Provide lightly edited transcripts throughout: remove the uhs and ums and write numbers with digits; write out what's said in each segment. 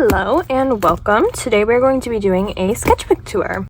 Hello and welcome. Today we're going to be doing a sketchbook tour.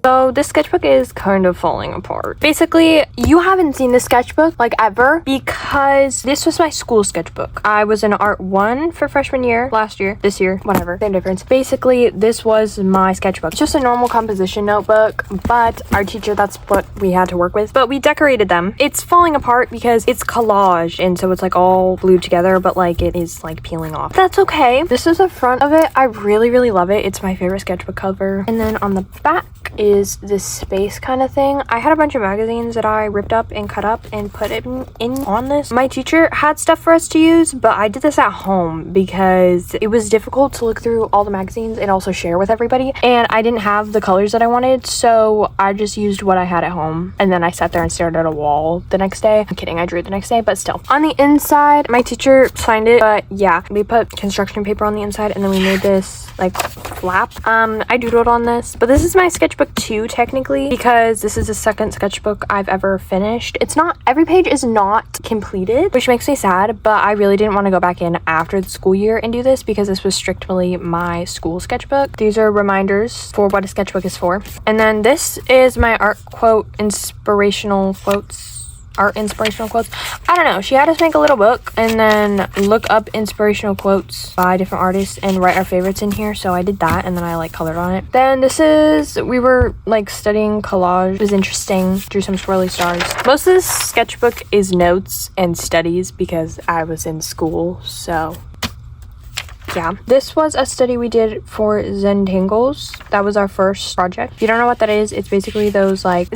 So this sketchbook is kind of falling apart. Basically, you haven't seen this sketchbook like ever because this was my school sketchbook. I was in Art 1 for freshman year, last year, this year, whatever, same difference. Basically, this was my sketchbook. It's just a normal composition notebook, but our teacher, that's what we had to work with. But we decorated them. It's falling apart because it's collage, and so it's like all glued together, but like it is like peeling off. That's okay. This is the front of it. I really love it. It's my favorite sketchbook cover. And then on the back is this space kind of thing. I had a bunch of magazines that I ripped up and cut up and put it in on this. My teacher had stuff for us to use, but I did this at home because it was difficult to look through all the magazines and also share with everybody, and I didn't have the colors that I wanted, so I just used what I had at home, and then I sat there and stared at a wall the next day. I'm kidding, I drew the next day, but still. On the inside, my teacher signed it, but yeah, we put construction paper on the inside, and then we made this like flap. I doodled on this, but this is my sketchbook 2 technically, because this is the second sketchbook I've ever finished. It's not, every page is not completed, which makes me sad, but I really didn't want to go back in after the school year and do this because this was strictly my school sketchbook. These are reminders for what a sketchbook is for. And then this is my art inspirational quotes. I don't know, she had us make a little book and then look up inspirational quotes by different artists and write our favorites in here, so I did that, and then I like colored on it. Then this is, we were like studying collage. It was interesting, drew some swirly stars. Most of this sketchbook is notes and studies because I was in school, so yeah. This was a study we did for Zentangles. That was our first project. If you don't know what that is, it's basically those like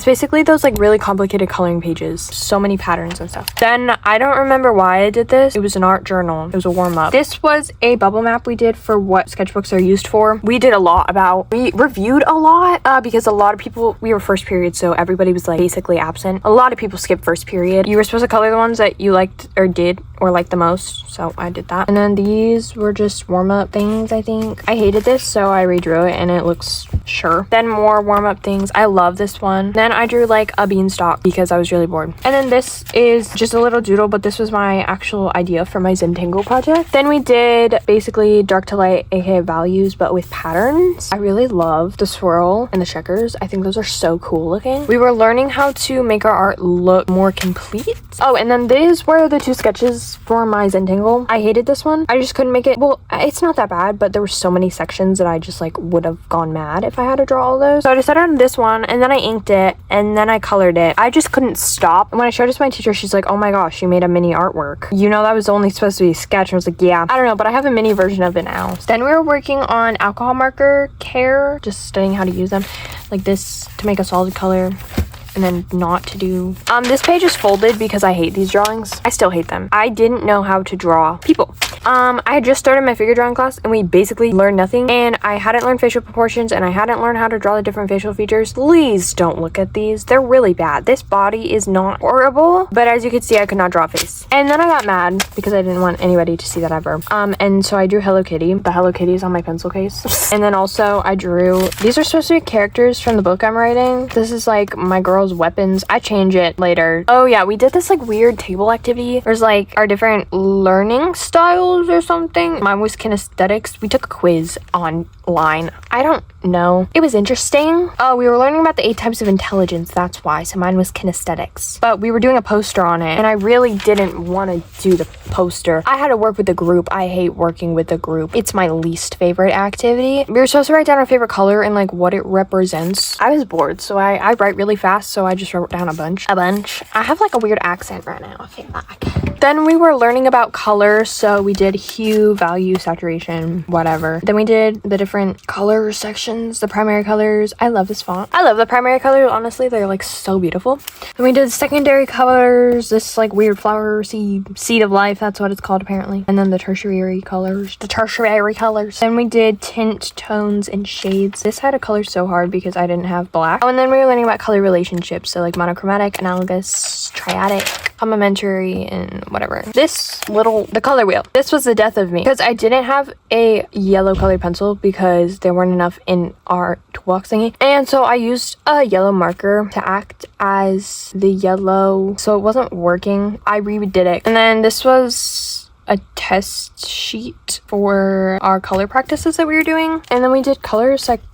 really complicated coloring pages. So many patterns and stuff. Then I don't remember why I did this. It was an art journal. It was a warm-up. This was a bubble map we did for what sketchbooks are used for. We did a lot we reviewed a lot because a lot of people, we were first period, so everybody was like basically absent. A lot of people skipped first period. You were supposed to color the ones that you liked or did or liked the most, so I did that. And then these were just warm-up things, I think. I hated this, so I redrew it and it looks sure. Then more warm-up things. I love this one. Then I drew like a beanstalk because I was really bored. And then this is just a little doodle, but this was my actual idea for my Zentangle project. Then we did basically dark to light, aka values, but with patterns. I really love the swirl and the checkers. I think those are so cool looking. We were learning how to make our art look more complete. Oh, and then these were the two sketches for my Zentangle. I hated this one. I just couldn't make it. Well, it's not that bad, but there were so many sections that I just like would have gone mad if I had to draw all those. So I decided on this one, and then I inked it, and then I colored it. I just couldn't stop. And when I showed it to my teacher, she's like, oh my gosh, you made a mini artwork. You know, that was only supposed to be a sketch. And I was like, yeah, I don't know, but I have a mini version of it now. Then we were working on alcohol marker care, just studying how to use them like this to make a solid color. And then not to do this page is folded because I hate these drawings. I still hate them. I didn't know how to draw people. I had just started my figure drawing class and we basically learned nothing, and I hadn't learned facial proportions and I hadn't learned how to draw the different facial features. Please don't look at these. They're really bad. This body is not horrible, but as you can see, I could not draw a face. And then I got mad because I didn't want anybody to see that ever. And so I drew Hello Kitty. The Hello Kitty is on my pencil case. And then also I drew, these are supposed to be characters from the book I'm writing. This is like my girl's weapons. I change it later. Oh yeah, we did this like weird table activity. There's like our different learning styles or something. Mine was kinesthetics. We took a quiz online. I don't know. It was interesting. Oh, we were learning about the 8 types of intelligence. That's why. So mine was kinesthetics. But we were doing a poster on it, and I really didn't want to do the poster. I had to work with a group. I hate working with a group. It's my least favorite activity. We were supposed to write down our favorite color and like what it represents. I was bored, so I write really fast, so I just wrote down a bunch. I have like a weird accent right now. Okay, back. Then we were learning about color, so we did hue, value, saturation, whatever. Then we did the different color sections, the primary colors. I love this font. I love the primary colors, honestly. They're like so beautiful. Then we did secondary colors, this like weird flower seed of life, that's what it's called apparently. And then the tertiary colors. Then we did tint, tones, and shades. This had a color so hard because I didn't have black. Oh, and then we were learning about color relationships, so like monochromatic, analogous, triadic, complimentary and whatever. The color wheel. This was the death of me because I didn't have a yellow colored pencil because there weren't enough in our toolbox thingy. And so I used a yellow marker to act as the yellow. So it wasn't working. I redid it. And then this was a test sheet for our color practices that we were doing. And then we did color psychology.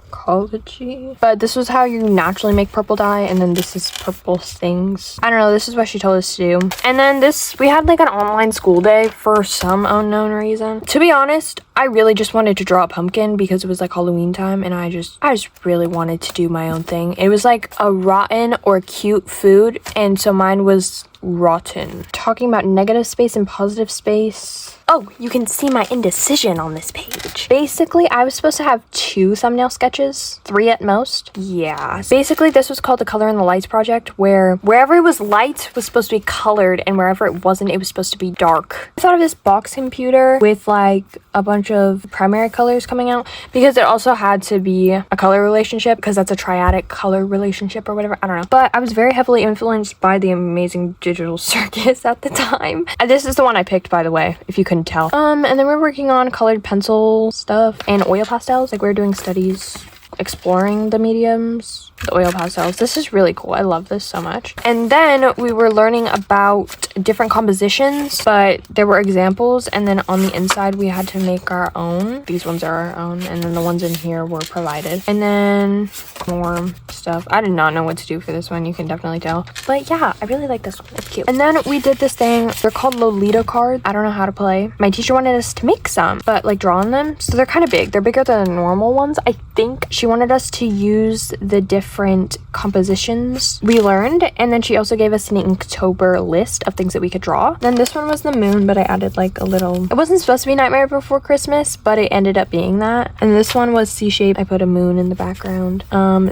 But this was how you naturally make purple dye. And then this is purple things. I don't know. This is what she told us to do. And then we had like an online school day for some unknown reason. To be honest, I really just wanted to draw a pumpkin because it was like Halloween time. And I just really wanted to do my own thing. It was like a rotten or cute food. And so mine was rotten. Talking about negative space and positive space. Oh, you can see my indecision on this page. Basically, I was supposed to have 2 thumbnail sketches, 3 at most. Yeah. Basically, this was called the Color in the Lights project, where wherever it was light was supposed to be colored, and wherever it wasn't, it was supposed to be dark. I thought of this box computer with like a bunch of primary colors coming out because it also had to be a color relationship because that's a triadic color relationship or whatever. I don't know. But I was very heavily influenced by the Amazing Digital Circus at the time. And this is the one I picked, by the way, if you couldn't tell. And then we're working on colored pencil stuff and oil pastels. Like we're doing studies exploring the mediums, the oil pastels. This is really cool. I love this so much. And then we were learning about different compositions, but there were examples, and then on the inside we had to make our own. These ones are our own, and then the ones in here were provided. And then more stuff. I did not know what to do for this one, you can definitely tell. But yeah, I really like this one. It's cute. And then we did this thing. They're called Lolita cards. I don't know how to play. My teacher wanted us to make some, but like draw on them. So they're kind of big. They're bigger than the normal ones. I think she wanted us to use the different compositions we learned, and then she also gave us an Inktober list of things that we could draw. Then this one was the moon, but I added like a little, it wasn't supposed to be Nightmare Before Christmas, but it ended up being that. And this one was C-shape. I put a moon in the background.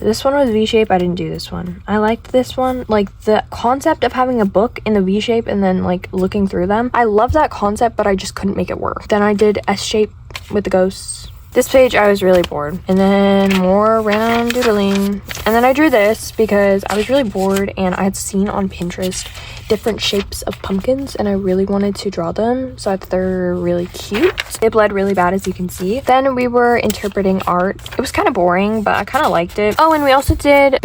This one was V-shape. I didn't do this one. I liked this one, like the concept of having a book in the V-shape and then like looking through them. I love that concept, but I just couldn't make it work. Then I did S-shape with the ghosts. This page, I was really bored. And then more random doodling. And then I drew this because I was really bored and I had seen on Pinterest different shapes of pumpkins and I really wanted to draw them. So I thought they're really cute. It bled really bad, as you can see. Then we were interpreting art. It was kind of boring, but I kind of liked it. Oh, and we also did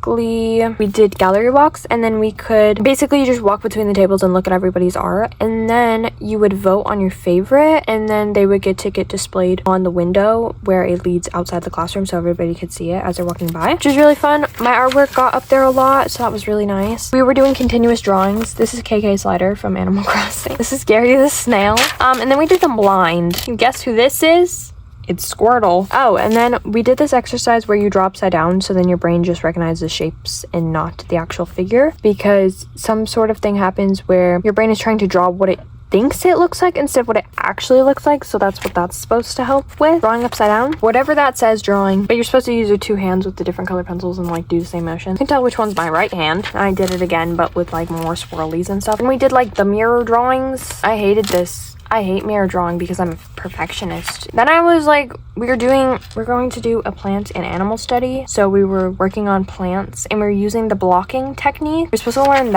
we did gallery walks, and then we could basically just walk between the tables and look at everybody's art, and then you would vote on your favorite, and then they would get displayed on the window where it leads outside the classroom so everybody could see it as they're walking by, which is really fun. My artwork got up there a lot, so that was really nice. We were doing continuous drawings. This is KK Slider from Animal Crossing. This is Gary the Snail. And then we did them blind. And guess who this is? It's Squirtle. Oh, and then we did this exercise where you draw upside down, so then your brain just recognizes shapes and not the actual figure, because some sort of thing happens where your brain is trying to draw what it thinks it looks like instead of what it actually looks like. So that's what that's supposed to help with. Drawing upside down, whatever that says, drawing, but you're supposed to use your 2 hands with the different color pencils and like do the same motion. You can tell which one's my right hand. I did it again, but with like more swirlies and stuff. And we did like the mirror drawings. I hated this. I hate mirror drawing because I'm a perfectionist. Then I was like, we're going to do a plant and animal study. So we were working on plants and we were using the blocking technique. We're supposed to learn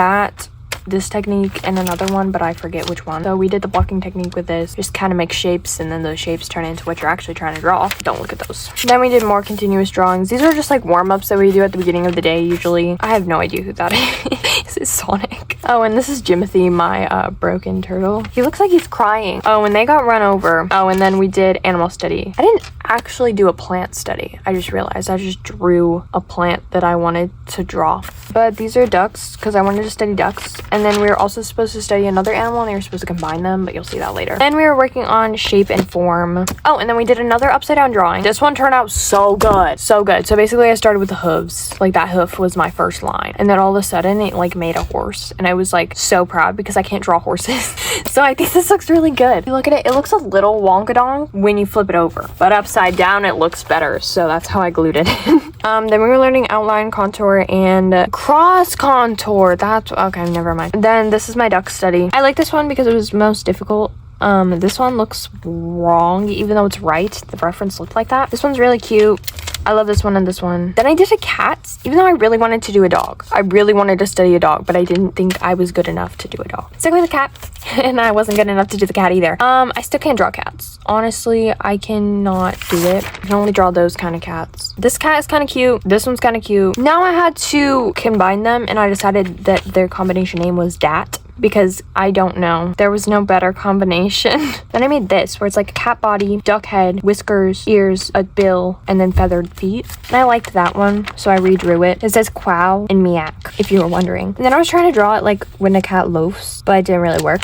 this technique and another one, but I forget which one. So we did the blocking technique with this, just kind of make shapes, and then those shapes turn into what you're actually trying to draw. Don't look at those. Then we did more continuous drawings. These are just like warm-ups that we do at the beginning of the day usually. I have no idea who that is. This is Sonic. Oh, and this is Jimothy, my broken turtle. He looks like he's crying. Oh, and they got run over. Oh, and then we did animal study. I didn't actually do a plant study. I just realized I just drew a plant that I wanted to draw. But these are ducks because I wanted to study ducks. And then we were also supposed to study another animal and they were supposed to combine them, but you'll see that later. Then we were working on shape and form. Oh, and then we did another upside down drawing. This one turned out so good. So good. So basically I started with the hooves. Like that hoof was my first line. And then all of a sudden it like made a horse. And I was like so proud because I can't draw horses. So I think this looks really good. If you look at it, it looks a little wonkadonk when you flip it over. But upside down it looks better. So that's how I glued it in. Then we were learning outline, contour, and cross contour. That's okay, never mind. Then this is my duck study. I like this one because it was most difficult This one looks wrong, even though it's right. The reference looked like that. This one's really cute. I love this one and this one. Then I did a cat, even though I really wanted to do a dog. I really wanted to study a dog, but I didn't think I was good enough to do a dog. Stick with a cat, and I wasn't good enough to do the cat either. I still can't draw cats. Honestly, I cannot do it. I can only draw those kind of cats. This cat is kind of cute. This one's kind of cute. Now I had to combine them, and I decided that their combination name was Dat, because I don't know. There was no better combination. Then I made this, where it's like a cat body, duck head, whiskers, ears, a bill, and then feathered feet. And I liked that one, so I redrew it. It says Quow and Miak, if you were wondering. And then I was trying to draw it like when a cat loafs, but it didn't really work.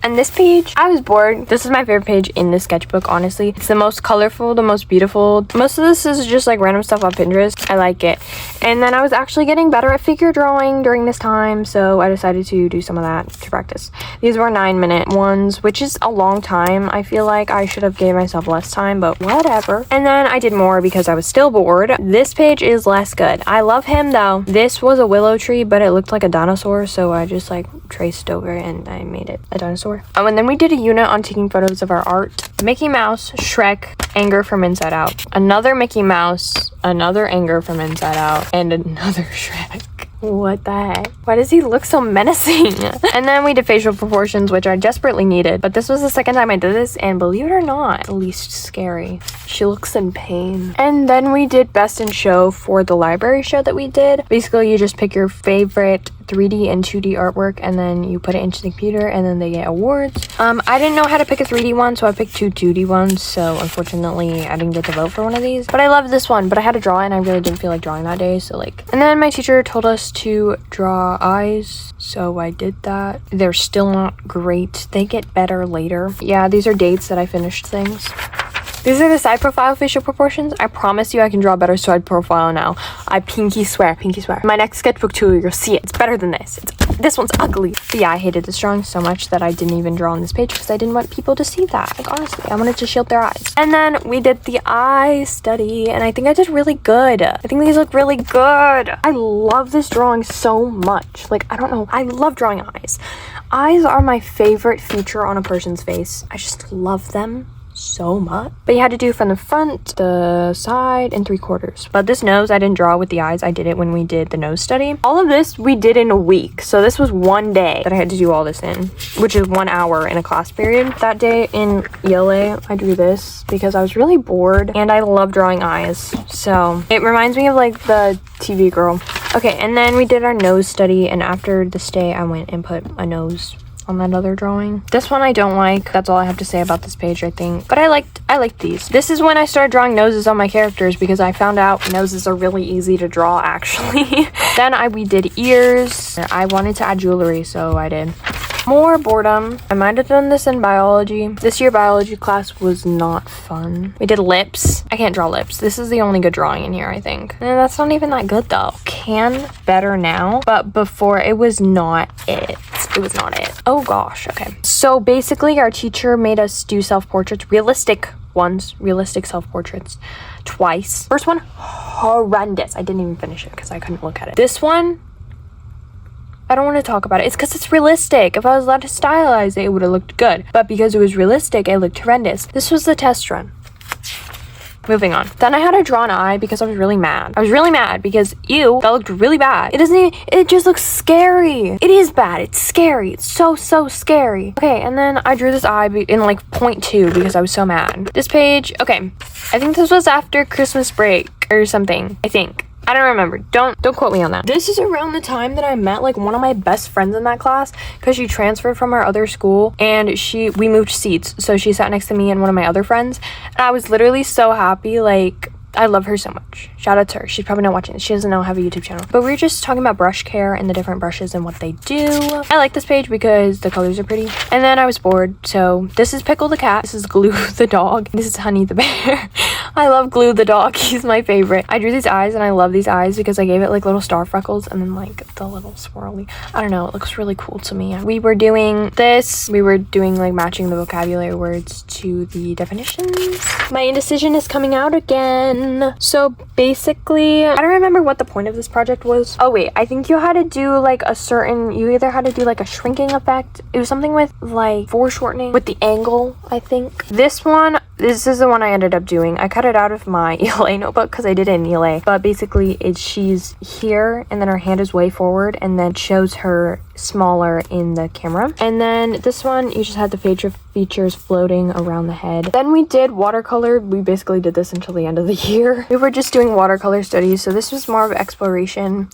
And this page, I was bored. This is my favorite page in the sketchbook, honestly. It's the most colorful, the most beautiful. Most of this is just like random stuff on Pinterest. I like it. And then I was actually getting better at figure drawing during this time, so I decided to do some of that to practice. These were 9-minute ones, which is a long time. I feel like I should have gave myself less time, but whatever. And then I did more because I was still bored. This page is less good. I love him though. This was a willow tree, but it looked like a dinosaur, so I just like traced over it and I made it a dinosaur. Oh, and then we did a unit on taking photos of our art. Mickey Mouse, Shrek, Anger from Inside Out. Another Mickey Mouse, another Anger from Inside Out, and another Shrek. What the heck? Why does he look so menacing? And then we did facial proportions, which I desperately needed. But this was the second time I did this, and believe it or not, the least scary. She looks in pain. And then we did best in show for the library show that we did. Basically, you just pick your favorite 3D and 2D artwork, and then you put it into the computer, and then they get awards. I didn't know how to pick a 3D one, so I picked two 2D ones, so unfortunately I didn't get to vote for one of these. But I loved this one, but I had to draw it, and I really didn't feel like drawing that day, so like. And then my teacher told us to draw eyes, so I did that. They're still not great. They get better later. Yeah, these are dates that I finished things. These are the side profile facial proportions. I promise you I can draw a better side profile now. I pinky swear, pinky swear. My next sketchbook tour, you'll see it. It's better than this. This one's ugly. But yeah, I hated this drawing so much that I didn't even draw on this page because I didn't want people to see that. Like, honestly, I wanted to shield their eyes. And then we did the eye study, and I think I did really good. I think these look really good. I love this drawing so much. Like, I don't know. I love drawing eyes. Eyes are my favorite feature on a person's face. I just love them so much. But you had to do from the front, the side, and 3/4. But this nose, I didn't draw with the eyes. I did it when we did the nose study. All of this we did in a week. So this was one day that I had to do all this in, which is 1 hour in a class period. That day in ELA, I drew this because I was really bored and I love drawing eyes. So it reminds me of like the TV girl. Okay, and then we did our nose study, and after this day, I went and put a nose on that other drawing. This one I don't like. That's all I have to say about this page, I think. But I liked these. This is when I started drawing noses on my characters because I found out noses are really easy to draw, actually. Then we did ears. I wanted to add jewelry, so I did. More boredom. I might have done this in biology. This year biology class was not fun. We did lips. I can't draw lips. This is the only good drawing in here, I think. And that's not even that good though. Can better now, but before it was not it. It was not it. Oh gosh, okay. So basically our teacher made us do self-portraits, realistic ones, realistic self-portraits twice. First one, horrendous. I didn't even finish it because I couldn't look at it. This one, I don't want to talk about it. It's because it's realistic. If I was allowed to stylize it, it would have looked good. But because it was realistic, it looked horrendous. This was the test run. Moving on. Then I had to draw an eye because I was really mad. I was really mad because, ew, that looked really bad. It just looks scary. It is bad. It's scary. It's so scary. Okay, and then I drew this eye in like 0.2 because I was so mad. This page, okay. I think this was after Christmas break or something. I think. I don't remember. Don't quote me on that. This is around the time that I met like one of my best friends in that class because she transferred from our other school and we moved seats. So she sat next to me and one of my other friends. And I was literally so happy. Like, I love her so much. Shout out to her. She's probably not watching this. She doesn't know I have a YouTube channel. But we were just talking about brush care and the different brushes and what they do. I like this page because the colors are pretty. And then I was bored. So this is Pickle the cat. This is Glue the dog. This is Honey the bear. I love Glue the dog. He's my favorite. I drew these eyes and I love these eyes because I gave it like little star freckles and then like the little swirly. I don't know. It looks really cool to me. We were doing this. We were doing like matching the vocabulary words to the definitions. My indecision is coming out again. one. So basically, I don't remember what the point of this project was. Oh wait, I think you had to do like you either had to do like a shrinking effect. It was something with like foreshortening with the angle, I think. This is the one I ended up doing. I cut it out of my ELA notebook because I did it in ELA. But basically, she's here and then her hand is way forward and then shows her smaller in the camera. And then this one, you just had the facial features floating around the head. Then we did watercolor. We basically did this until the end of the year. We were just doing watercolor studies, so this was more of exploration.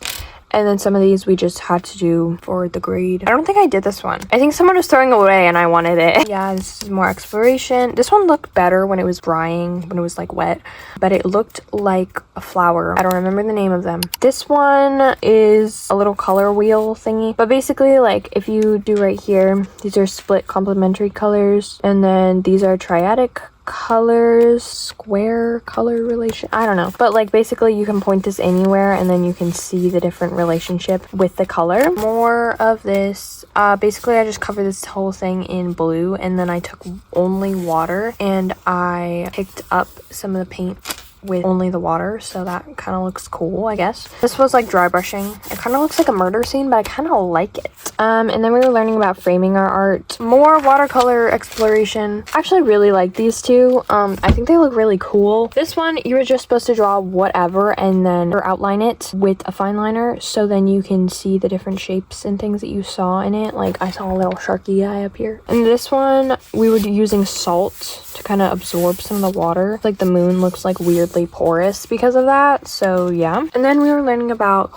And then some of these we just had to do for the grade. I don't think I did this one. I think someone was throwing away and I wanted it. Yeah, this is more exploration. This one looked better when it was drying, when it was like wet, but it looked like a flower. I don't remember the name of them. This one is a little color wheel thingy. But basically, like if you do right here, these are split complementary colors. And then these are triadic colors, square color relation, I don't know, but like basically you can point this anywhere and then you can see the different relationship with the color. More of this, basically I just covered this whole thing in blue and then I took only water and I picked up some of the paint with only the water, so that kind of looks cool, I guess. This was like dry brushing. It kind of looks like a murder scene, but I kind of like it. And then we were learning about framing our art. More watercolor exploration. I actually really like these two. I think they look really cool. This one, you were just supposed to draw whatever and then or outline it with a fine liner, so then you can see the different shapes and things that you saw in it. Like I saw a little sharky eye up here. And this one, we were using salt to kind of absorb some of the water. Like the moon looks like weirdly porous because of that, so yeah. And then we were learning about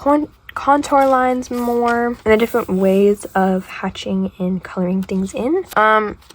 contour lines more and the different ways of hatching and coloring things in.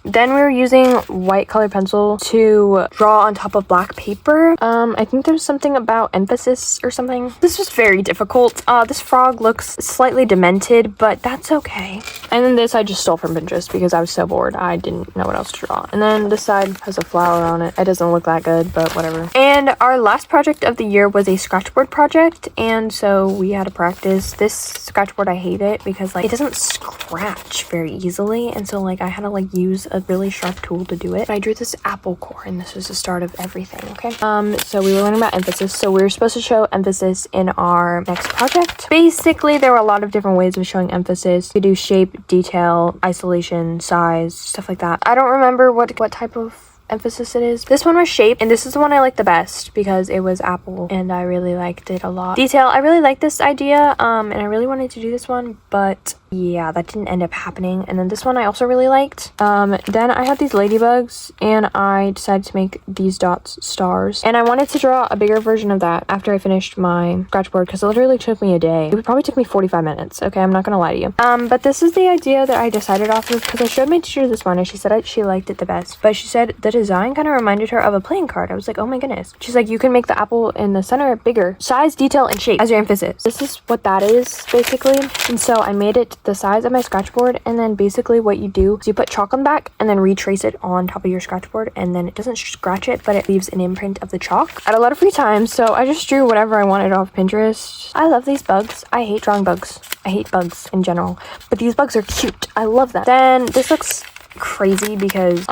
Then we were using white colored pencil to draw on top of black paper. I think there's something about emphasis or something. This was very difficult. This frog looks slightly demented, but that's okay. And then this I just stole from Pinterest because I was so bored. I didn't know what else to draw. And then this side has a flower on it. It doesn't look that good, but whatever. And our last project of the year was a scratchboard project, and so we had to practice. This scratchboard, I hate it because like it doesn't scratch very easily, and so like I had to like use a really sharp tool to do it. But I drew this apple core and this was the start of everything. Okay, so we were learning about emphasis, so we were supposed to show emphasis in our next project. Basically there were a lot of different ways of showing emphasis. You could do shape, detail, isolation, size, stuff like that. I don't remember what type of emphasis it is. This one was shape, and this is the one I like the best because it was apple and I really liked it a lot. Detail, I really like this idea, and I really wanted to do this one, but yeah, that didn't end up happening. And then this one I also really liked. Then I had these ladybugs and I decided to make these dots stars, and I wanted to draw a bigger version of that after I finished my scratchboard because it literally took me a day. It probably took me 45 minutes. Okay, I'm not gonna lie to you. But this is the idea that I decided off of because I showed my teacher this one and she said she liked it the best, but she said the design kind of reminded her of a playing card. I was like, oh my goodness. She's like, you can make the apple in the center bigger. Size, detail, and shape as your emphasis. This is what that is basically. And so I made it the size of my sketchboard, and then basically what you do is you put chalk on the back and then retrace it on top of your sketchboard, and then it doesn't scratch it, but it leaves an imprint of the chalk. I had a lot of free time, so I just drew whatever I wanted off Pinterest. I love these bugs. I hate drawing bugs. I hate bugs in general, but these bugs are cute. I love them. Then this looks crazy because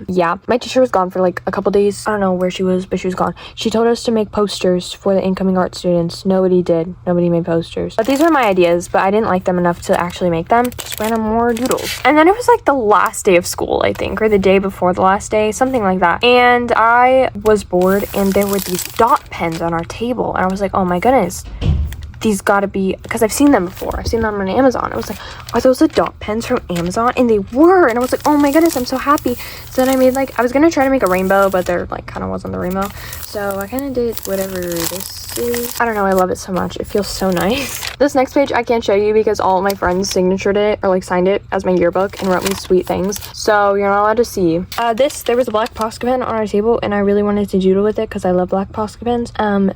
yeah, my teacher was gone for like a couple days. I don't know where she was, but she was gone. She told us to make posters for the incoming art students. Nobody did. Nobody made posters, but these were my ideas, but I didn't like them enough to actually make them. Just random more doodles. And then it was like the last day of school, I think, or the day before the last day, something like that, and I was bored and there were these dot pens on our table, and I was like, oh my goodness, these gotta be, because I've seen them before. I've seen them on Amazon. I was like, are those the dot pens from Amazon? And they were, and I was like, oh my goodness, I'm so happy. So then I made like, I was gonna try to make a rainbow, but there like kind of wasn't the rainbow, so I kind of did whatever this is. I don't know, I love it so much. It feels so nice. This next page I can't show you because all of my friends signatured it or like signed it as my yearbook and wrote me sweet things, so you're not allowed to see. There was a black Posca pen on our table and I really wanted to doodle with it because I love black Posca pens,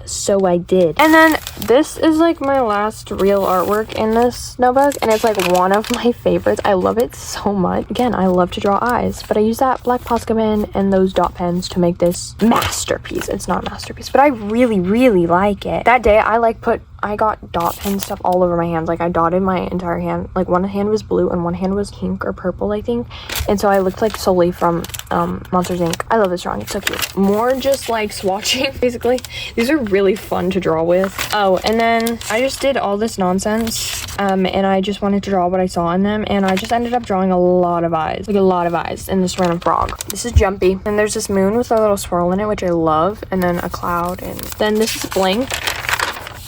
so I did. And then this is like my last real artwork in this notebook, and it's like one of my favorites. I love it so much. Again, I love to draw eyes, but I use that black Posca pen and those dot pens to make this masterpiece. It's not a masterpiece, but I really like it. That day I like put I got dot pen stuff all over my hands. Like I dotted my entire hand. Like one hand was blue and one hand was pink or purple, I think. And so I looked like Sully from Monsters Inc. I love this drawing. It's so cute. More just like swatching, basically. These are really fun to draw with. Oh, and then I just did all this nonsense. And I just wanted to draw what I saw in them. And I just ended up drawing a lot of eyes. Like a lot of eyes and this random frog. This is Jumpy. And there's this moon with a little swirl in it, which I love. And then a cloud. And then this is Blink.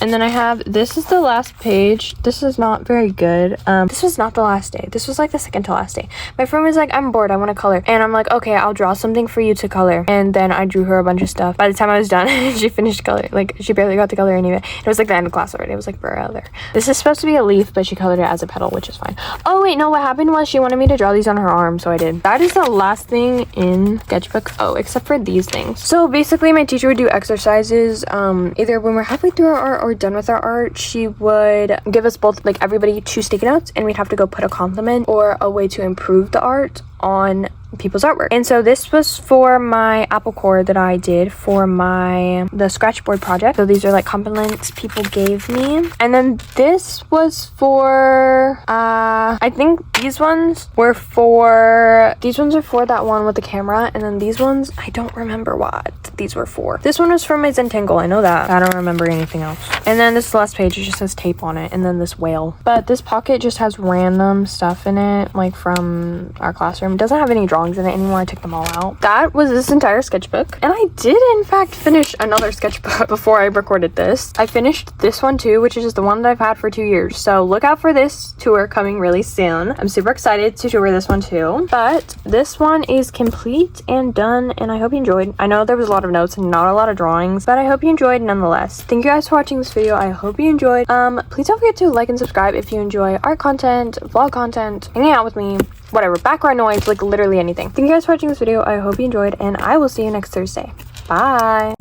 And then I have, this is the last page. This is not very good. This was not the last day. This was like the second to last day. My friend was like, I'm bored, I want to color. And I'm like, okay, I'll draw something for you to color. And then I drew her a bunch of stuff. By the time I was done, she finished coloring. Like, she barely got to color any of it. It was like the end of class already. It was like forever. This is supposed to be a leaf, but she colored it as a petal, which is fine. Oh, wait, no, what happened was she wanted me to draw these on her arm, so I did. That is the last thing in Sketchbook. Oh, except for these things. So basically, my teacher would do exercises, either when we're halfway through our art or done with our art. She would give us both, like everybody, 2 sticky notes, and we'd have to go put a compliment or a way to improve the art on people's artwork. And so this was for my apple core that I did for the scratchboard project. So these are like compliments people gave me. And then this was for I think these ones are for that one with the camera, and then these ones I don't remember what these were for. This one was for my Zentangle, I know that. I don't remember anything else. And then this last page, it just has tape on it, and then this whale. But this pocket just has random stuff in it, like from our classroom. It doesn't have any drawings in it anymore. I took them all out. That was this entire sketchbook, and I did in fact finish another sketchbook before I recorded this. I finished this one too, which is just the one that I've had for 2 years, so look out for this tour coming really soon. I'm super excited to tour this one too, but this one is complete and done, and I hope you enjoyed. I know there was a lot of notes and not a lot of drawings, but I hope you enjoyed nonetheless. Thank you guys for watching this video. I hope you enjoyed. Please don't forget to like and subscribe if you enjoy art content, vlog content, hanging out with me, whatever, background noise, like literally anything. Thank you guys for watching this video. I hope you enjoyed, and I will see you next Thursday. Bye.